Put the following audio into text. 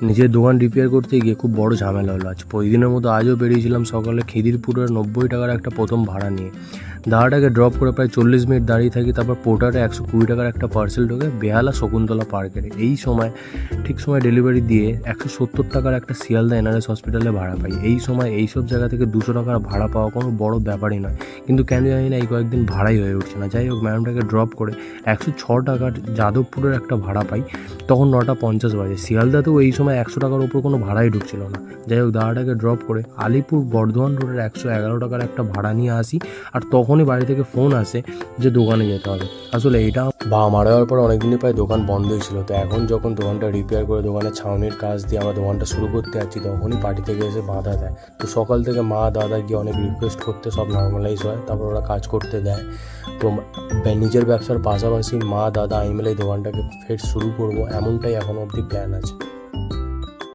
নিজের দোকান রিপেয়ার করতে গিয়ে খুব বড় ঝামেলা হলো আজ। প্রতিদিনের মতো আজও বেরিয়েছিলাম সকালে খিদিরপুরের 90 টাকার একটা প্রথম ভাড়া নিয়ে। দাদাটাকে ড্রপ করে প্রায় 40 মিনিট দাঁড়িয়ে থাকি, তারপর পোর্টারে 120 টাকার একটা পার্সেল ঢোকে বেহালা শকুন্তলা পার্কের। এই সময় ঠিক সময় ডেলিভারি দিয়ে 170 টাকার একটা শিয়ালদা এনআরএস হসপিটালে ভাড়া পাই। এই সময় এইসব জায়গা থেকে 200 টাকার ভাড়া পাওয়া কোনো বড় ব্যাপারই নয়, কিন্তু কেন জানি না এই কয়েকদিন ভাড়াই হয়ে উঠছে না। যাই হোক, ম্যাডামটাকে ড্রপ করে 106 টাকার যাদবপুরের একটা ভাড়া পাই। তখন 9:50 বাজে। শিয়ালদাতেও এই সময় 100 টাকার ওপর কোনো ভাড়াই ঢুকছিল না। যাই হোক, দাদাটাকে ড্রপ করে আলিপুর বর্ধমান রোডের 111 টাকার একটা ভাড়া নিয়ে আসি। আর তখনই বাড়ি থেকে ফোন আসে যে দোকানে যেতে হবে। আসলে এটা বাবা মারা যাওয়ার পর অনেকদিনই প্রায় দোকান বন্ধই ছিল। তো এখন যখন দোকানটা রিপেয়ার করে দোকানের ছাউনির কাজ দিয়ে আমরা দোকানটা শুরু করতে যাচ্ছি, তখনই পার্টি থেকে এসে বাধা দেয়। তো সকাল থেকে মা দাদা গিয়ে অনেক রিকোয়েস্ট করতে সব নর্মালাইজ হয়, তারপর ওরা কাজ করতে দেয়। তো নিজের ব্যবসার পাশাপাশি মা দাদা আমি মিলে এই দোকানটাকে ফের শুরু করবো, এমনটাই এখনও অবধি প্ল্যান আছে।